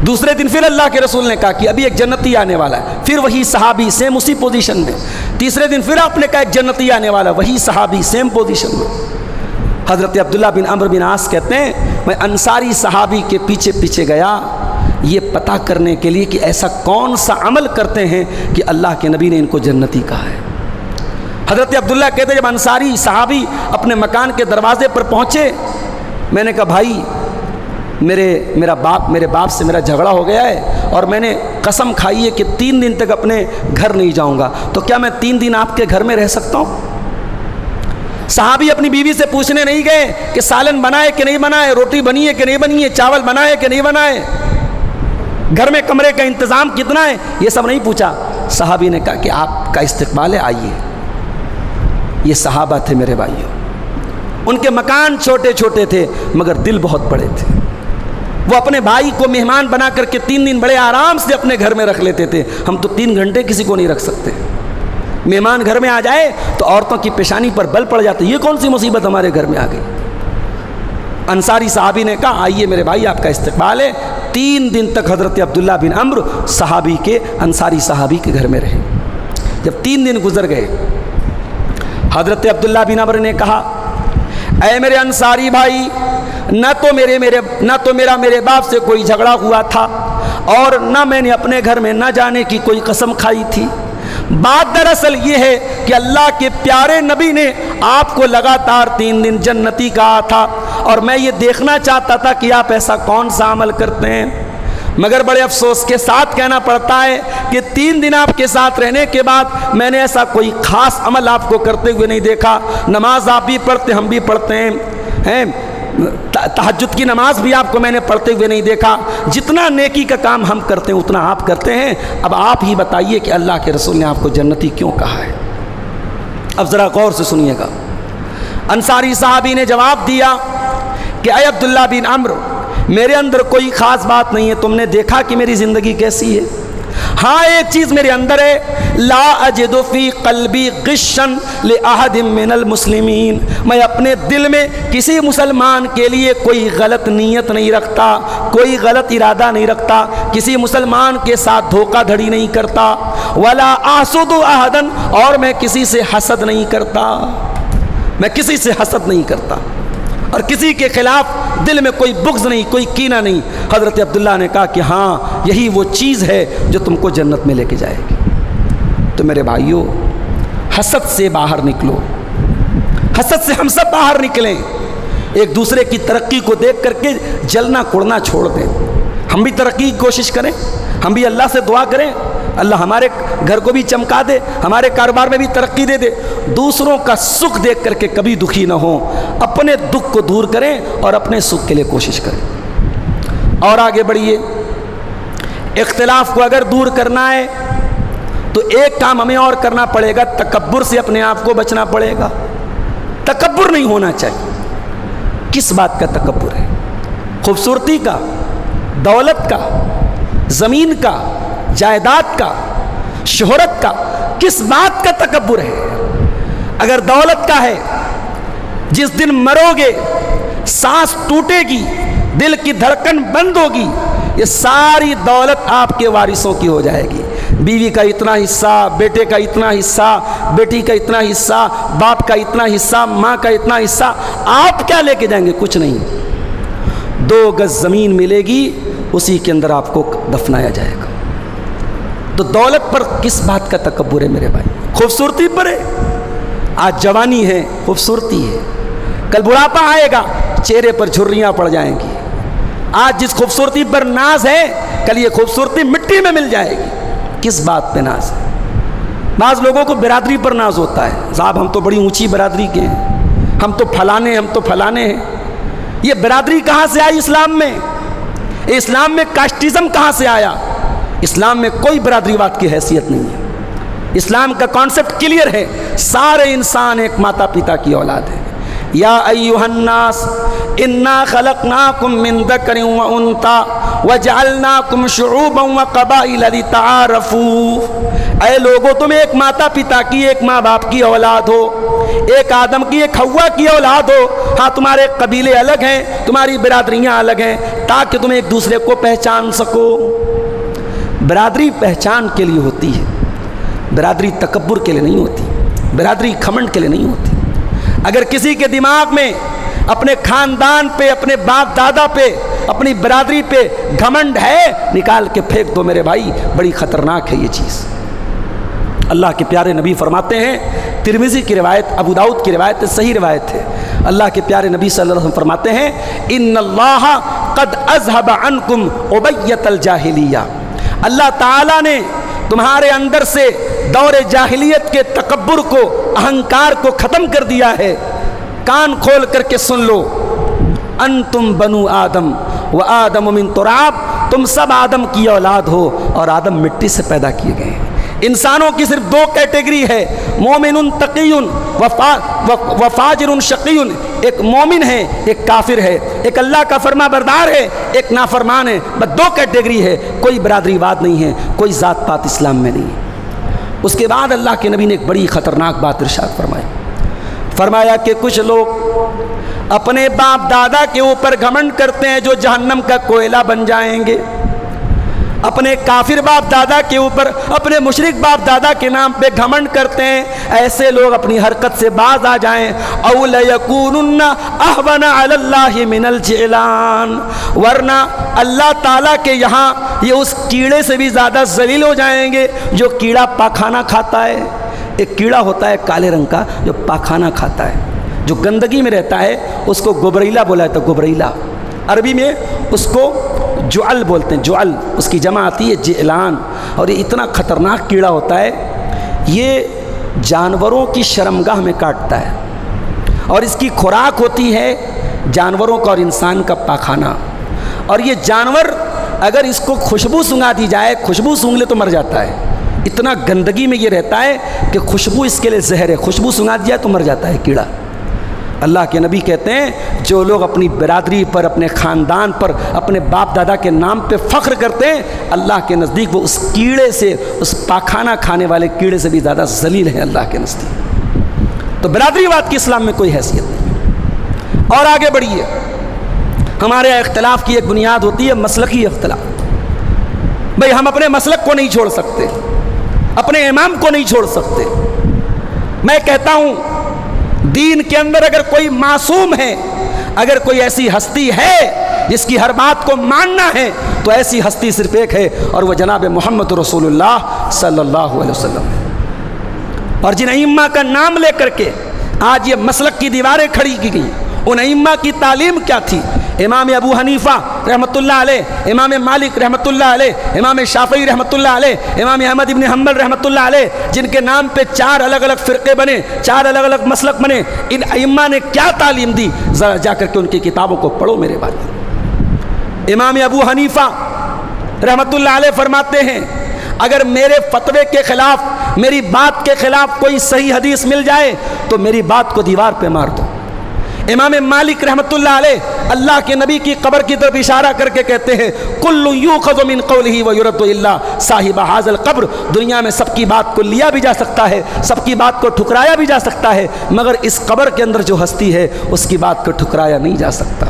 دوسرے دن پھر اللہ کے رسول نے کہا کہ ابھی ایک جنتی آنے والا ہے، پھر وہی صحابی سیم اسی پوزیشن میں. تیسرے دن پھر آپ نے کہا ایک جنتی آنے والا، وہی صحابی سیم پوزیشن میں. حضرت عبداللہ بن عمرو بن عاص کہتے ہیں میں انصاری صحابی کے پیچھے پیچھے گیا یہ پتہ کرنے کے لیے کہ ایسا کون سا عمل کرتے ہیں کہ اللہ کے نبی نے ان کو جنتی کہا ہے. حضرت عبداللہ کہتے ہیں جب انصاری صحابی اپنے مکان کے دروازے پر پہنچے، میں نے کہا بھائی میرے باپ سے میرا جھگڑا ہو گیا ہے اور میں نے قسم کھائی ہے کہ 3 دن تک اپنے گھر نہیں جاؤں گا، تو کیا میں 3 دن آپ کے گھر میں رہ سکتا ہوں؟ صحابی اپنی بیوی سے پوچھنے نہیں گئے کہ سالن بنائے کہ نہیں بنائے، روٹی بنی ہے کہ نہیں بنی ہے، چاول بنائے کہ نہیں بنائے، گھر میں کمرے کا انتظام کتنا ہے، یہ سب نہیں پوچھا. صحابی نے کہا کہ آپ کا استقبال ہے، آئیے. یہ صحابہ تھے میرے بھائیوں، ان کے مکان چھوٹے چھوٹے تھے مگر دل بہت بڑے تھے. وہ اپنے بھائی کو مہمان بنا کر کے 3 دن بڑے آرام سے اپنے گھر میں رکھ لیتے تھے. ہم تو 3 گھنٹے کسی کو نہیں رکھ سکتے. مہمان گھر میں آ جائے تو عورتوں کی پیشانی پر بل پڑ جاتے، یہ کون سی مصیبت ہمارے گھر میں آ گئی. انصاری صحابی نے کہا آئیے میرے بھائی آپ کا استقبال ہے. 3 دن تک حضرت عبداللہ بن عمرو صحابی کے انصاری صحابی کے گھر میں رہے. جب 3 دن گزر گئے حضرت عبداللہ بن عمرو نے کہا اے میرے انصاری بھائی، نہ تو میرا میرے باپ سے کوئی جھگڑا ہوا تھا اور نہ میں نے اپنے گھر میں نہ جانے کی کوئی قسم کھائی تھی. بات دراصل یہ ہے کہ اللہ کے پیارے نبی نے آپ کو لگاتار 3 دن جنتی کہا تھا اور میں یہ دیکھنا چاہتا تھا کہ آپ ایسا کون سا عمل کرتے ہیں. مگر بڑے افسوس کے ساتھ کہنا پڑتا ہے کہ 3 دن آپ کے ساتھ رہنے کے بعد میں نے ایسا کوئی خاص عمل آپ کو کرتے ہوئے نہیں دیکھا. نماز آپ بھی پڑھتے ہم بھی پڑھتے ہیں، تہجد کی نماز بھی آپ کو میں نے پڑھتے ہوئے نہیں دیکھا. جتنا نیکی کا کام ہم کرتے ہیں اتنا آپ کرتے ہیں. اب آپ ہی بتائیے کہ اللہ کے رسول نے آپ کو جنتی کیوں کہا ہے. اب ذرا غور سے سنیے گا. انصاری صحابی نے جواب دیا کہ اے عبداللہ بن عمرو، میرے اندر کوئی خاص بات نہیں ہے، تم نے دیکھا کہ میری زندگی کیسی ہے. ہاں ایک چیز میرے اندر ہے، لا اجد فی قلبی غشا لاحد من المسلمین، میں اپنے دل میں کسی مسلمان کے لیے کوئی غلط نیت نہیں رکھتا، کوئی غلط ارادہ نہیں رکھتا، کسی مسلمان کے ساتھ دھوکہ دھڑی نہیں کرتا. ولا احسد احدا، اور میں کسی سے حسد نہیں کرتا، میں کسی سے حسد نہیں کرتا اور کسی کے خلاف دل میں کوئی بغض نہیں، کوئی کینہ نہیں. حضرت عبداللہ نے کہا کہ ہاں یہی وہ چیز ہے جو تم کو جنت میں لے کے جائے گی. تو میرے بھائیوں، حسد سے باہر نکلو، حسد سے ہم سب باہر نکلیں. ایک دوسرے کی ترقی کو دیکھ کر کے جلنا کوڑنا چھوڑ دیں. ہم بھی ترقی کی کوشش کریں، ہم بھی اللہ سے دعا کریں اللہ ہمارے گھر کو بھی چمکا دے، ہمارے کاروبار میں بھی ترقی دے دے. دوسروں کا سکھ دیکھ کر کے کبھی دکھی نہ ہوں، اپنے دکھ کو دور کریں اور اپنے سکھ کے لیے کوشش کریں. اور آگے بڑھیے. اختلاف کو اگر دور کرنا ہے تو ایک کام ہمیں اور کرنا پڑے گا، تکبر سے اپنے آپ کو بچنا پڑے گا. تکبر نہیں ہونا چاہیے. کس بات کا تکبر ہے؟ خوبصورتی کا، دولت کا، زمین کا، جائیداد کا، شہرت کا؟ کس بات کا تکبر ہے؟ اگر دولت کا ہے، جس دن مرو گے سانس ٹوٹے گی، دل کی دھڑکن بند ہوگی، یہ ساری دولت آپ کے وارثوں کی ہو جائے گی. بیوی کا اتنا حصہ، بیٹے کا اتنا حصہ، بیٹی کا اتنا حصہ، باپ کا اتنا حصہ، ماں کا اتنا حصہ. آپ کیا لے کے جائیں گے؟ کچھ نہیں. 2 گز زمین ملے گی، اسی کے اندر آپ کو دفنایا جائے گا. تو دولت پر کس بات کا تکبر ہے میرے بھائی؟ خوبصورتی پر ہے. آج جوانی ہے، خوبصورتی ہے، کل بڑھاپا آئے گا، چہرے پر جھریاں پڑ جائیں گی. آج جس خوبصورتی پر ناز ہے، کل یہ خوبصورتی مٹی میں مل جائے گی. کس بات پہ ناز ہے؟ بعض لوگوں کو برادری پر ناز ہوتا ہے، صاحب ہم تو بڑی اونچی برادری کے ہیں، ہم تو پھلانے ہیں. یہ برادری کہاں سے آئی اسلام میں؟ اسلام میں کاسٹزم کہاں سے آیا؟ اسلام میں کوئی برادری واد کی حیثیت نہیں ہے. اسلام کا کانسیپٹ کلیئر ہے، سارے انسان ایک ماتا پتا کی اولاد ہیں. یا ایھا الناس انا خلقناکم من ذکر و انثی وجعلناکم شعوبا وقبائل لتعارفوا. اے لوگو، تم ایک ماتا پتا کی، ایک ماں باپ کی اولاد ہو. ایک آدم کی ایک حوا کی اولاد ہو. ہاں تمہارے قبیلے الگ ہیں, تمہاری برادریاں الگ ہیں, تاکہ تم ایک دوسرے کو پہچان سکو. برادری پہچان کے لیے ہوتی ہے, برادری تکبر کے لیے نہیں ہوتی, برادری گھمنڈ کے لیے نہیں ہوتی. اگر کسی کے دماغ میں اپنے خاندان پہ, اپنے باپ دادا پہ, اپنی برادری پہ گھمنڈ ہے, نکال کے پھینک دو میرے بھائی, بڑی خطرناک ہے یہ چیز. اللہ کے پیارے نبی فرماتے ہیں, ترمذی کی روایت, ابو داؤد کی روایت, صحیح روایت ہے, اللہ کے پیارے نبی صلی اللہ علیہ وسلم فرماتے ہیں, ان اللہ قد اذهب عنکم عبیۃ الجاہلیہ, اللہ تعالیٰ نے تمہارے اندر سے دور جاہلیت کے تکبر کو, اہنکار کو ختم کر دیا ہے. کان کھول کر کے سن لو, انتم بنو آدم و آدم من تراب, تم سب آدم کی اولاد ہو اور آدم مٹی سے پیدا کیے گئے ہیں. انسانوں کی صرف دو کیٹیگری ہے, مومن تقی و فاجر شقی. ایک مومن ہے, ایک کافر ہے, ایک اللہ کا فرما بردار ہے, ایک نافرمان ہے. بس دو کیٹیگری ہے, کوئی برادری واد نہیں ہے, کوئی ذات پات اسلام میں نہیں ہے. اس کے بعد اللہ کے نبی نے ایک بڑی خطرناک بات ارشاد فرمایا کہ کچھ لوگ اپنے باپ دادا کے اوپر گھمنڈ کرتے ہیں جو جہنم کا کوئلہ بن جائیں گے. اپنے کافر باپ دادا کے اوپر, اپنے مشرک باپ دادا کے نام پہ گھمنڈ کرتے ہیں. ایسے لوگ اپنی حرکت سے باز آ جائیں. او لیکونن اہون علی اللہ من الجعلان, ورنہ اللہ تعالیٰ کے یہاں یہ اس کیڑے سے بھی زیادہ ذلیل ہو جائیں گے جو کیڑا پاخانہ کھاتا ہے. ایک کیڑا ہوتا ہے کالے رنگ کا جو پاخانہ کھاتا ہے, جو گندگی میں رہتا ہے, اس کو گبریلا بولا ہے. تو گبریلا عربی میں اس کو جعل بولتے ہیں, جعل اس کی جمع آتی ہے جعلان. اور یہ اتنا خطرناک کیڑا ہوتا ہے, یہ جانوروں کی شرمگاہ میں کاٹتا ہے اور اس کی خوراک ہوتی ہے جانوروں کا اور انسان کا پاخانہ. اور یہ جانور اگر اس کو خوشبو سونگا دی جائے, خوشبو سونگ لے تو مر جاتا ہے. اتنا گندگی میں یہ رہتا ہے کہ خوشبو اس کے لیے زہر ہے, خوشبو سونگا دی جائے تو مر جاتا ہے کیڑا. اللہ کے نبی کہتے ہیں جو لوگ اپنی برادری پر, اپنے خاندان پر, اپنے باپ دادا کے نام پہ فخر کرتے ہیں, اللہ کے نزدیک وہ اس کیڑے سے, اس پاخانہ کھانے والے کیڑے سے بھی زیادہ ذلیل ہیں اللہ کے نزدیک. تو برادری واد کی اسلام میں کوئی حیثیت نہیں. اور آگے بڑھیے, ہمارے اختلاف کی ایک بنیاد ہوتی ہے مسلکی اختلاف. بھئی ہم اپنے مسلک کو نہیں چھوڑ سکتے, اپنے امام کو نہیں چھوڑ سکتے. میں کہتا ہوں دین کے اندر اگر کوئی معصوم ہے, اگر کوئی ایسی ہستی ہے جس کی ہر بات کو ماننا ہے, تو ایسی ہستی صرف ایک ہے, اور وہ جناب محمد رسول اللہ صلی اللہ علیہ وسلم. اور جن ائمہ کا نام لے کر کے آج یہ مسلک کی دیواریں کھڑی کی گئی, ان ائمہ کی تعلیم کیا تھی؟ امام ابو حنیفہ رحمۃ اللہ علیہ, امام مالک رحمۃ اللہ علیہ, امام شافعی رحمۃ اللہ علیہ, امام احمد ابن حنبل رحمۃ اللہ علیہ, جن کے نام پہ 4 الگ الگ فرقے بنے, 4 الگ الگ مسلک بنے. ان ائمہ نے کیا تعلیم دی؟ ذرا جا کر کے ان کی کتابوں کو پڑھو میرے بھائی. امام ابو حنیفہ رحمۃ اللہ علیہ فرماتے ہیں اگر میرے فتوے کے خلاف, میری بات کے خلاف کوئی صحیح حدیث مل جائے تو میری بات کو دیوار پہ مار دو. امام مالک رحمۃ اللہ علیہ اللہ کے نبی کی قبر کی طرف اشارہ کر کے کہتے ہیں کل یؤخذ من قولہ ویرد الا صاحب ھذا القبر. دنیا میں سب کی بات کو لیا بھی جا سکتا ہے, سب کی بات کو ٹھکرایا بھی جا سکتا ہے, مگر اس قبر کے اندر جو ہستی ہے اس کی بات کو ٹھکرایا نہیں جا سکتا.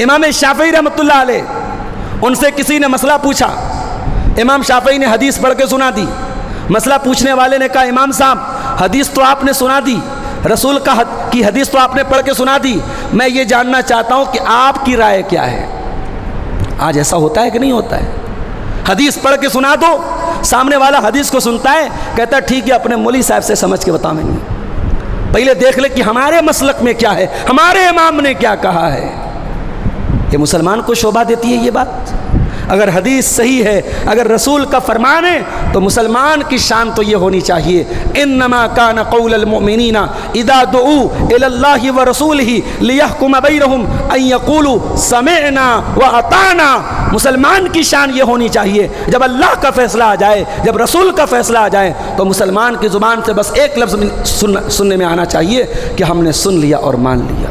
امام شافعی رحمۃ اللہ علیہ, ان سے کسی نے مسئلہ پوچھا, امام شافعی نے حدیث پڑھ کے سنا دی. مسئلہ پوچھنے والے نے کہا امام صاحب حدیث تو آپ نے سنا دی, رسول کی حدیث تو آپ نے پڑھ کے سنا دی, میں یہ جاننا چاہتا ہوں کہ آپ کی رائے کیا ہے. آج ایسا ہوتا ہے کہ نہیں ہوتا ہے؟ حدیث پڑھ کے سنا دو, سامنے والا حدیث کو سنتا ہے, کہتا ہے ٹھیک ہے اپنے مولوی صاحب سے سمجھ کے بتائیں گے, پہلے دیکھ لے کہ ہمارے مسلک میں کیا ہے, ہمارے امام نے کیا کہا ہے. یہ مسلمان کو شوبہ دیتی ہے یہ بات. اگر حدیث صحیح ہے, اگر رسول کا فرمان ہے, تو مسلمان کی شان تو یہ ہونی چاہیے انما کان قول المؤمنین اذا دعوا الی اللہ ورسولہ لیحکم بینہم ان یقولوا سمعنا واطعنا. مسلمان کی شان یہ ہونی چاہیے جب اللہ کا فیصلہ آ جائے, جب رسول کا فیصلہ آ جائے, تو مسلمان کی زبان سے بس ایک لفظ سننے میں آنا چاہیے کہ ہم نے سن لیا اور مان لیا.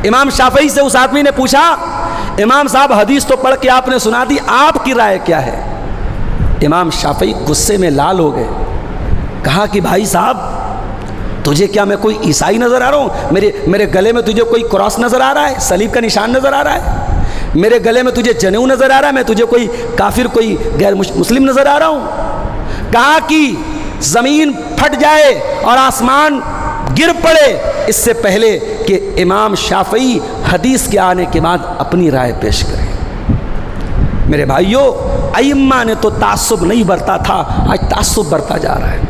امام شافعی سے اس آدمی نے پوچھا امام صاحب حدیث تو پڑھ کے آپ نے سنا دی, آپ کی رائے کیا ہے؟ امام شافعی غصے میں لال ہو گئے, کہا کہ بھائی صاحب تجھے کیا میں کوئی عیسائی نظر آ رہا ہوں؟ میرے گلے میں تجھے کوئی کراس نظر آ رہا ہے؟ صلیب کا نشان نظر آ رہا ہے؟ میرے گلے میں تجھے جنیو نظر آ رہا ہے؟ میں تجھے کوئی کافر، کوئی غیر مسلم نظر آ رہا ہوں؟ کہا کہ زمین پھٹ جائے اور آسمان گر پڑے اس سے پہلے کہ امام شافعی حدیث کے آنے کے بعد اپنی رائے پیش کریں۔ میرے بھائیوں، ائمہ نے تو تعصب نہیں برتا تھا، آج تعصب برتا جا رہا ہے۔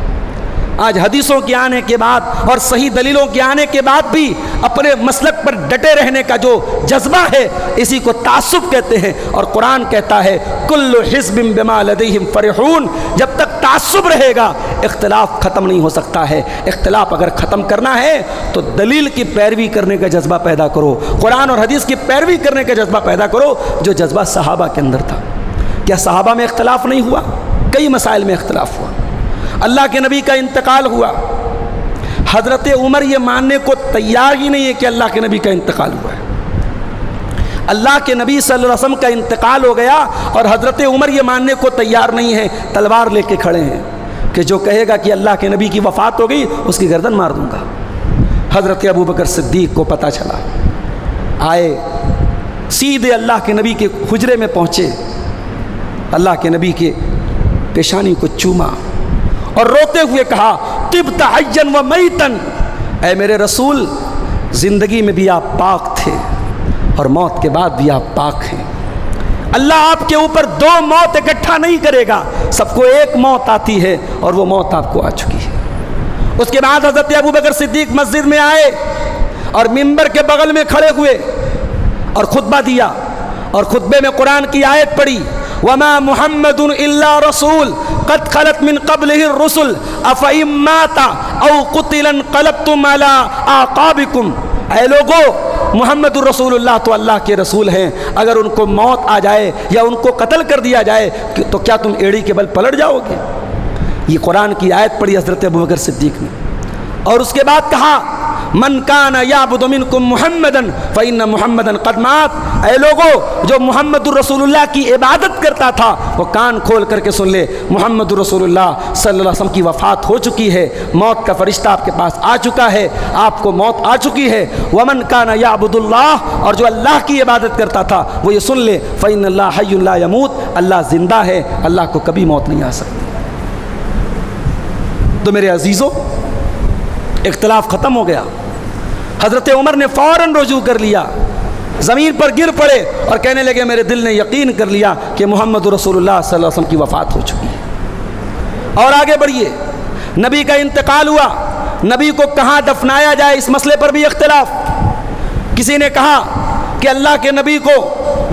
آج حدیثوں کے آنے کے بعد اور صحیح دلیلوں کے آنے کے بعد بھی اپنے مسلک پر ڈٹے رہنے کا جو جذبہ ہے، اسی کو تعصب کہتے ہیں۔ اور قرآن کہتا ہے کل حزب بما لدیہم فرحون، جب تک تعصب رہے گا اختلاف ختم نہیں ہو سکتا ہے۔ اختلاف اگر ختم کرنا ہے تو دلیل کی پیروی کرنے کا جذبہ پیدا کرو، قرآن اور حدیث کی پیروی کرنے کا جذبہ پیدا کرو، جو جذبہ صحابہ کے اندر تھا۔ کیا صحابہ میں اختلاف نہیں ہوا؟ کئی مسائل میں اختلاف ہوا۔ اللہ کے نبی کا انتقال ہوا، حضرت عمر یہ ماننے کو تیار ہی نہیں ہے کہ اللہ کے نبی کا انتقال ہوا ہے۔ اللہ کے نبی صلی اللہ علیہ وسلم کا انتقال ہو گیا اور حضرت عمر یہ ماننے کو تیار نہیں ہے، تلوار لے کے کھڑے ہیں کہ جو کہے گا کہ اللہ کے نبی کی وفات ہو گئی اس کی گردن مار دوں گا۔ حضرت ابوبکر صدیق کو پتہ چلا، آئے سیدھے اللہ کے نبی کے حجرے میں پہنچے، اللہ کے نبی کے پیشانی کو چوما اور روتے ہوئے کہا طبت حیاً و میتاً، اے میرے رسول زندگی میں بھی آپ پاک تھے اور موت کے بعد بھی آپ پاک ہیں۔ اللہ آپ کے اوپر دو موت اکٹھا نہیں کرے گا، سب کو ایک موت آتی ہے اور وہ موت آپ کو آ چکی ہے۔ اس کے بعد حضرت ابوبکر صدیق مسجد میں آئے اور منبر کے بغل میں کھڑے ہوئے اور خطبہ دیا، اور خطبے میں قرآن کی آیت پڑھی وما محمد الا رسول قد خلت من قبله الرسل افئن مات او قتل انقلبتم على اعقابكم، اے لوگو محمد الرسول اللہ تو اللہ کے رسول ہیں، اگر ان کو موت آ جائے یا ان کو قتل کر دیا جائے تو کیا تم ایڑی کے بل پلٹ جاؤ گے؟ یہ قرآن کی آیت پڑھی حضرت ابوبکر صدیق نے، اور اس کے بعد کہا من کان یعبد منکم محمدا فإن محمدا قد مات، اے لوگو جو محمد الرسول اللہ کی عبادت کرتا تھا وہ کان کھول کر کے سن لے، محمد الرسول اللہ صلی اللہ علیہ وسلم کی وفات ہو چکی ہے، موت کا فرشتہ آپ کے پاس آ چکا ہے، آپ کو موت آ چکی ہے۔ ومن کان یعبد اللہ، اور جو اللہ کی عبادت کرتا تھا وہ یہ سن لے فإن اللہ حی لا یموت، اللہ زندہ ہے، اللہ کو کبھی موت نہیں آ سکتی۔ تو میرے عزیزوں، اختلاف ختم ہو گیا۔ حضرت عمر نے فوراً رجوع کر لیا، زمین پر گر پڑے اور کہنے لگے میرے دل نے یقین کر لیا کہ محمد رسول اللہ صلی اللہ علیہ وسلم کی وفات ہو چکی ہے۔ اور آگے بڑھیے، نبی کا انتقال ہوا، نبی کو کہاں دفنایا جائے اس مسئلے پر بھی اختلاف۔ کسی نے کہا کہ اللہ کے نبی کو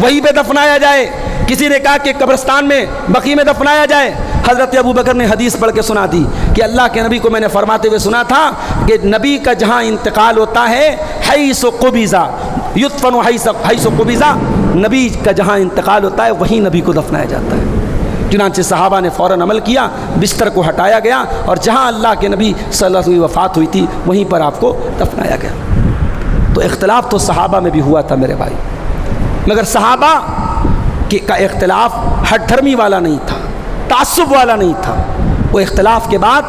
وہیں پہ دفنایا جائے، کسی نے کہا کہ قبرستان میں بقیع میں دفنایا جائے۔ حضرت ابوبکر نے حدیث پڑھ کے سنا دی کہ اللہ کے نبی کو میں نے فرماتے ہوئے سنا تھا کہ نبی کا جہاں انتقال ہوتا ہے حیث قبضہ یدفن حیث قبضہ، نبی کا جہاں انتقال ہوتا ہے وہیں نبی کو دفنایا جاتا ہے۔ چنانچہ صحابہ نے فوراً عمل کیا، بستر کو ہٹایا گیا اور جہاں اللہ کے نبی صلی اللہ علیہ وسلم کی وفات ہوئی تھی وہیں پر آپ کو دفنایا گیا۔ تو اختلاف تو صحابہ میں بھی ہوا تھا میرے بھائی، مگر صحابہ کا اختلاف ہٹ دھرمی والا نہیں تھا، تعصب والا نہیں تھا۔ وہ اختلاف کے بعد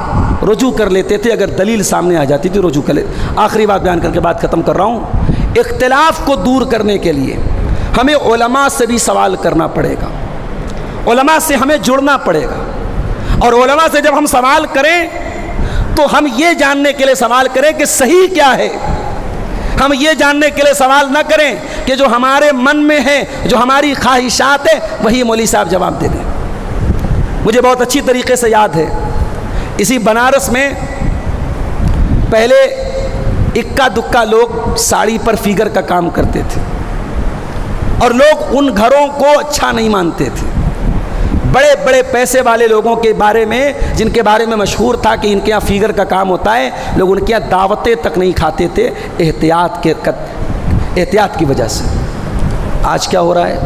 رجوع کر لیتے تھے، اگر دلیل سامنے آ جاتی تھی رجوع کر لیتے۔ آخری بات بیان کر کے بات ختم کر رہا ہوں۔ اختلاف کو دور کرنے کے لیے ہمیں علماء سے بھی سوال کرنا پڑے گا، علماء سے ہمیں جڑنا پڑے گا، اور علماء سے جب ہم سوال کریں تو ہم یہ جاننے کے لیے سوال کریں کہ صحیح کیا ہے۔ ہم یہ جاننے کے لیے سوال نہ کریں کہ جو ہمارے من میں ہے، جو ہماری خواہشات ہیں وہی مولوی صاحب جواب دے دیں۔ مجھے بہت اچھی طریقے سے یاد ہے، اسی بنارس میں پہلے اکا دکا لوگ ساڑی پر فیگر کا کام کرتے تھے، اور لوگ ان گھروں کو اچھا نہیں مانتے تھے۔ بڑے بڑے پیسے والے لوگوں کے بارے میں، جن کے بارے میں مشہور تھا کہ ان کے یہاں فیگر کا کام ہوتا ہے، لوگ ان کے یہاں دعوتیں تک نہیں کھاتے تھے احتیاط کی وجہ سے۔ آج کیا ہو رہا ہے؟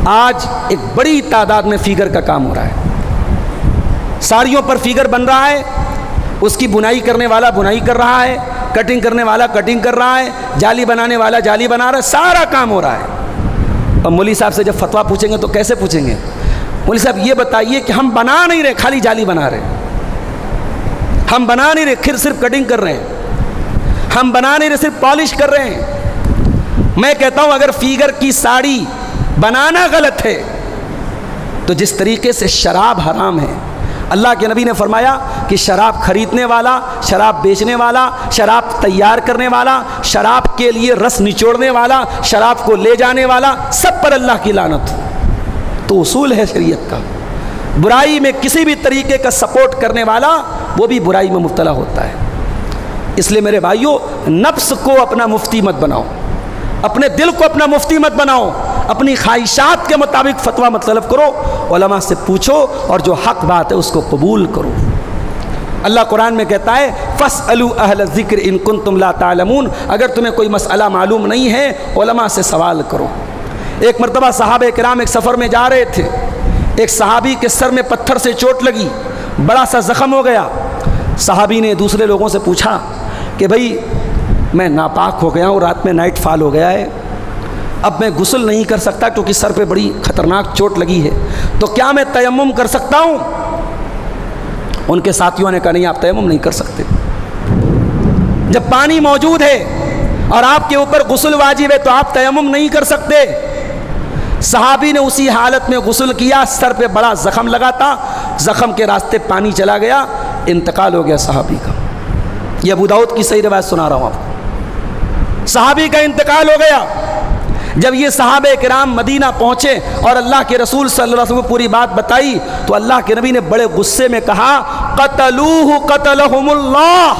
آج ایک بڑی تعداد میں فیگر کا کام ہو رہا ہے، ساڑیوں پر فیگر بن رہا ہے، اس کی بنائی کرنے والا بنائی کر رہا ہے، کٹنگ کرنے والا کٹنگ کر رہا ہے، جالی بنانے والا جالی بنا رہا ہے، سارا کام ہو رہا ہے۔ اور مولوی صاحب سے جب فتویٰ پوچھیں گے تو کیسے پوچھیں گے؟ مولوی صاحب یہ بتائیے کہ ہم بنا نہیں رہے، خالی جالی بنا رہے۔ ہم بنا نہیں رہے، صرف کٹنگ کر رہے ہیں، ہم بنا نہیں رہے، صرف پالش کر رہے ہیں۔ میں کہتا ہوں اگر فیگر کی ساڑی بنانا غلط ہے تو جس طریقے سے شراب حرام ہے، اللہ کے نبی نے فرمایا کہ شراب خریدنے والا، شراب بیچنے والا، شراب تیار کرنے والا، شراب کے لیے رس نچوڑنے والا، شراب کو لے جانے والا، سب پر اللہ کی لعنت۔ تو اصول ہے شریعت کا، برائی میں کسی بھی طریقے کا سپورٹ کرنے والا وہ بھی برائی میں مبتلا ہوتا ہے۔ اس لیے میرے بھائیوں، نفس کو اپنا مفتی مت بناؤ، اپنے دل کو اپنا مفتی مت بناؤ، اپنی خواہشات کے مطابق فتویٰ مت طلب کرو، علماء سے پوچھو اور جو حق بات ہے اس کو قبول کرو۔ اللہ قرآن میں کہتا ہے فَاسْأَلُوا أَهْلَ الذِّكْرِ إِن كُنتُمْ لَا تَعْلَمُونَ، اگر تمہیں کوئی مسئلہ معلوم نہیں ہے علماء سے سوال کرو۔ ایک مرتبہ صحابہ کرام ایک سفر میں جا رہے تھے، ایک صحابی کے سر میں پتھر سے چوٹ لگی، بڑا سا زخم ہو گیا۔ صحابی نے دوسرے لوگوں سے پوچھا کہ بھائی میں ناپاک ہو گیا ہوں، رات میں نائٹ فال ہو گیا ہے، اب میں غسل نہیں کر سکتا کیونکہ سر پہ بڑی خطرناک چوٹ لگی ہے، تو کیا میں تیمم کر سکتا ہوں؟ ان کے ساتھیوں نے کہا نہیں، آپ تیمم نہیں کر سکتے، جب پانی موجود ہے اور آپ کے اوپر غسل واجب ہے تو آپ تیمم نہیں کر سکتے۔ صحابی نے اسی حالت میں غسل کیا، سر پہ بڑا زخم لگا تھا، زخم کے راستے پانی چلا گیا، انتقال ہو گیا صحابی کا۔ یہ ابو داؤد کی صحیح روایت سنا رہا ہوں آپ کو، صحابی کا انتقال ہو گیا۔ جب یہ صحابہ کرام مدینہ پہنچے اور اللہ کے رسول صلی اللہ علیہ وسلم کو پوری بات بتائی تو اللہ کے نبی نے بڑے غصے میں کہا قتلوہ قتلہم اللہ،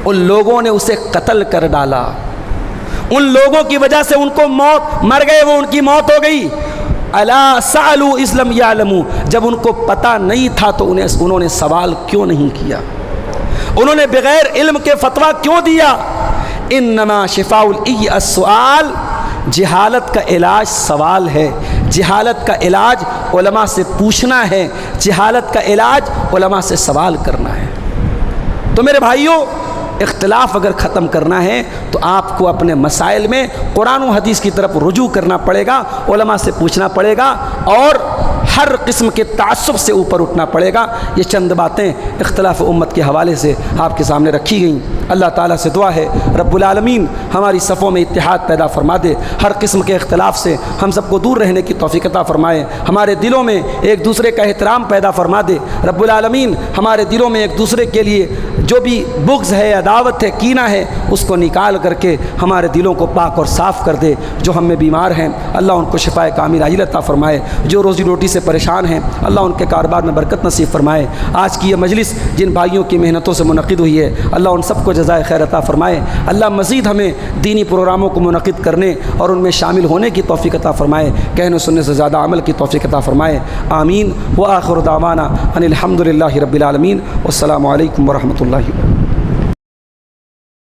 ان لوگوں نے اسے قتل کر ڈالا، ان لوگوں کی وجہ سے ان کو موت، مر گئے وہ، ان کی موت ہو گئی۔ الا سألوا اذ لم یعلموا، جب ان کو پتہ نہیں تھا تو انہوں نے سوال کیوں نہیں کیا، انہوں نے بغیر علم کے فتویٰ کیوں دیا؟ انما شفاء العی السؤال، جہالت کا علاج سوال ہے، جہالت کا علاج علماء سے پوچھنا ہے، جہالت کا علاج علماء سے سوال کرنا ہے۔ تو میرے بھائیوں، اختلاف اگر ختم کرنا ہے تو آپ کو اپنے مسائل میں قرآن و حدیث کی طرف رجوع کرنا پڑے گا، علماء سے پوچھنا پڑے گا اور ہر قسم کے تعصب سے اوپر اٹھنا پڑے گا۔ یہ چند باتیں اختلاف امت کے حوالے سے آپ کے سامنے رکھی گئیں۔ اللہ تعالیٰ سے دعا ہے رب العالمین ہماری صفوں میں اتحاد پیدا فرما دے، ہر قسم کے اختلاف سے ہم سب کو دور رہنے کی توفیق عطا فرمائے، ہمارے دلوں میں ایک دوسرے کا احترام پیدا فرما دے رب العالمین، ہمارے دلوں میں ایک دوسرے کے لیے جو بھی بغض ہے، عداوت ہے، کینہ ہے، اس کو نکال کر کے ہمارے دلوں کو پاک اور صاف کر دے۔ جو ہم میں بیمار ہیں اللہ ان کو شفائے کامل عاجل عطا فرمائے، جو روزی روٹی سے پریشان ہیں اللہ ان کے کاروبار میں برکت نصیب فرمائے۔ آج کی یہ مجلس جن بھائیوں کی محنتوں سے منعقد ہوئی ہے اللہ ان سب کو جزائے خیر عطا فرمائے۔ اللہ مزید ہمیں دینی پروگراموں کو منعقد کرنے اور ان میں شامل ہونے کی توفیق عطا فرمائے، کہنے و سننے سے زیادہ عمل کی توفیق عطا فرمائے، آمین۔ وآخر دعوانا ان الحمد للہ رب العالمین، والسلام علیکم ورحمۃ اللہ۔